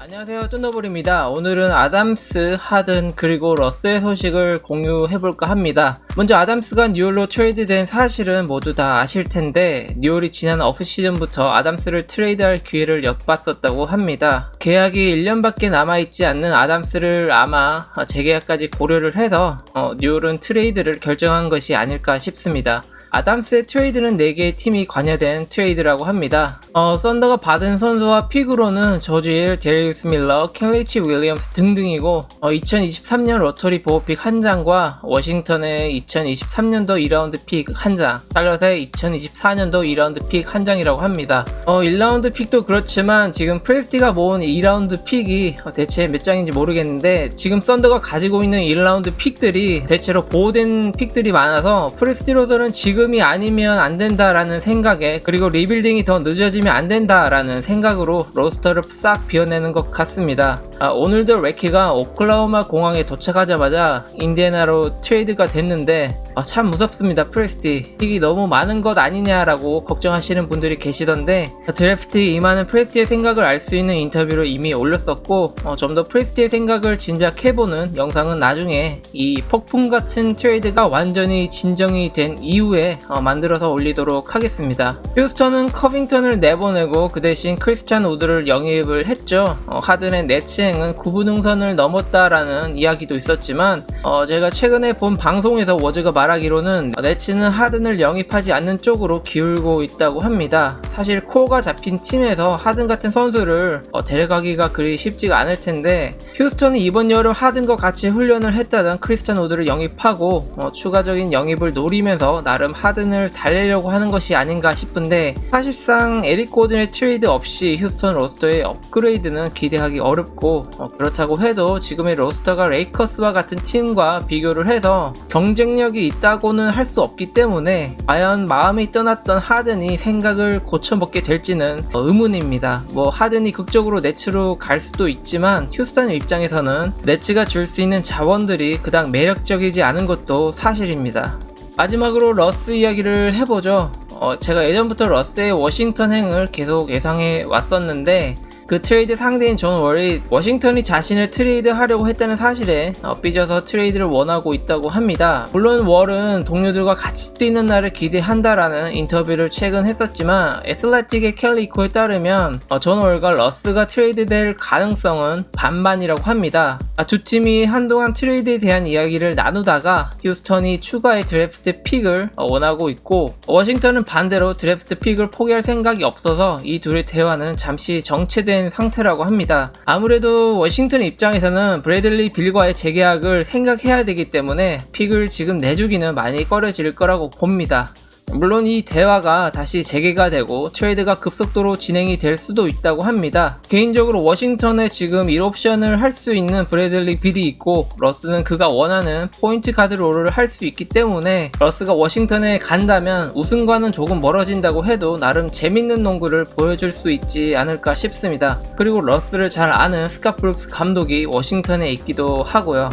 안녕하세요, 쫀더볼입니다. 오늘은 아담스, 하든, 그리고 러스의 소식을 공유해볼까 합니다. 먼저 아담스가 뉴올로 트레이드된 사실은 모두 다 아실텐데 뉴올이 지난 오프시즌부터 아담스를 트레이드할 기회를 엿봤었다고 합니다. 계약이 1년밖에 남아있지 않는 아담스를 아마 재계약까지 고려를 해서 뉴올은 트레이드를 결정한 것이 아닐까 싶습니다. 아담스의 트레이드는 4개의 팀이 관여된 트레이드라고 합니다. 썬더가 받은 선수와 픽으로는 조지 데리우스 밀러, 켈리치 윌리엄스 등등이고 2023년 로터리 보호픽 1장과 워싱턴의 2023년도 2라운드 픽 1장, 달러스의 2024년도 2라운드 픽 1장이라고 합니다. 1라운드 픽도 그렇지만 지금 프레스티가 모은 2라운드 픽이 대체 몇 장인지 모르겠는데 지금 썬더가 가지고 있는 1라운드 픽들이 대체로 보호된 픽들이 많아서 프레스티로서는 지금이 아니면 안 된다라는 생각에, 그리고 리빌딩이 더 늦어지면 안 된다라는 생각으로 로스터를 싹 비워내는 것 같습니다. 오늘도 레키가 오클라호마 공항에 도착하자마자 인디애나로 트레이드가 됐는데 참 무섭습니다. 프레스티 픽이 너무 많은 것 아니냐라고 걱정하시는 분들이 계시던데 드래프트에 임하는 프레스티의 생각을 알 수 있는 인터뷰를 이미 올렸었고 좀 더 프레스티의 생각을 짐작해보는 영상은 나중에 이 폭풍 같은 트레이드가 완전히 진정이 된 이후에 만들어서 올리도록 하겠습니다. 휴스턴은 커빙턴을 내보내고 그 대신 크리스찬 우드를 영입을 했죠. 하든의 내치행은 구분응선을 넘었다라는 이야기도 있었지만 제가 최근에 본 방송에서 워즈가 말하기로는 네츠는 하든을 영입하지 않는 쪽으로 기울고 있다고 합니다. 사실 코어가 잡힌 팀에서 하든 같은 선수를 데려가기가 그리 쉽지가 않을 텐데 휴스턴은 이번 여름 하든과 같이 훈련을 했다던 크리스찬 우드를 영입하고 추가적인 영입을 노리면서 나름 하든을 달래려고 하는 것이 아닌가 싶은데 사실상 에릭 고든의 트레이드 없이 휴스턴 로스터의 업그레이드는 기대하기 어렵고 그렇다고 해도 지금의 로스터가 레이커스와 같은 팀과 비교를 해서 경쟁력이 있다고는 할 수 없기 때문에 과연 마음이 떠났던 하든이 생각을 고쳐먹게 될지는 의문입니다. 하든이 극적으로 네츠로 갈 수도 있지만 휴스턴 입장에서는 네츠가 줄 수 있는 자원들이 그닥 매력적이지 않은 것도 사실입니다. 마지막으로 러스 이야기를 해보죠. 제가 예전부터 러스의 워싱턴 행을 계속 예상해 왔었는데 그 트레이드 상대인 존 월이 워싱턴이 자신을 트레이드 하려고 했다는 사실에 삐져서 트레이드를 원하고 있다고 합니다. 물론 월은 동료들과 같이 뛰는 날을 기대한다라는 인터뷰를 최근 했었지만 애슬레틱의 캘리코에 따르면 존 월과 러스가 트레이드 될 가능성은 반반이라고 합니다. 두 팀이 한동안 트레이드에 대한 이야기를 나누다가 휴스턴이 추가의 드래프트 픽을 원하고 있고 워싱턴은 반대로 드래프트 픽을 포기할 생각이 없어서 이 둘의 대화는 잠시 정체된 상태라고 합니다. 아무래도 워싱턴 입장에서는 브래들리 빌과의 재계약을 생각해야 되기 때문에 픽을 지금 내주기는 많이 꺼려질 거라고 봅니다. 물론 이 대화가 다시 재개가 되고 트레이드가 급속도로 진행이 될 수도 있다고 합니다. 개인적으로 워싱턴에 지금 1옵션을 할 수 있는 브래들리 빌이 있고 러스는 그가 원하는 포인트 가드 롤을 할 수 있기 때문에 러스가 워싱턴에 간다면 우승과는 조금 멀어진다고 해도 나름 재밌는 농구를 보여줄 수 있지 않을까 싶습니다. 그리고 러스를 잘 아는 스캇 브룩스 감독이 워싱턴에 있기도 하고요.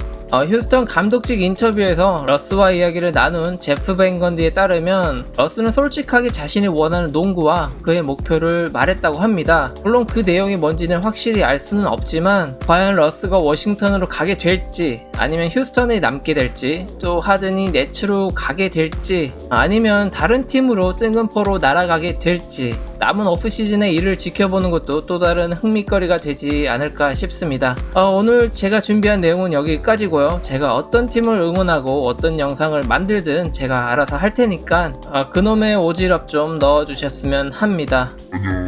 휴스턴 감독직 인터뷰에서 러스와 이야기를 나눈 제프 밴 건디에 따르면 러스는 솔직하게 자신이 원하는 농구와 그의 목표를 말했다고 합니다. 물론 그 내용이 뭔지는 확실히 알 수는 없지만 과연 러스가 워싱턴으로 가게 될지 아니면 휴스턴에 남게 될지 또 하든이 네츠로 가게 될지 아니면 다른 팀으로 뜬금포로 날아가게 될지 남은 오프시즌의 일을 지켜보는 것도 또 다른 흥미거리가 되지 않을까 싶습니다. 오늘 제가 준비한 내용은 여기까지고요. 제가 어떤 팀을 응원하고 어떤 영상을 만들든 제가 알아서 할 테니까 그놈의 오지랖 좀 넣어주셨으면 합니다. 안녕.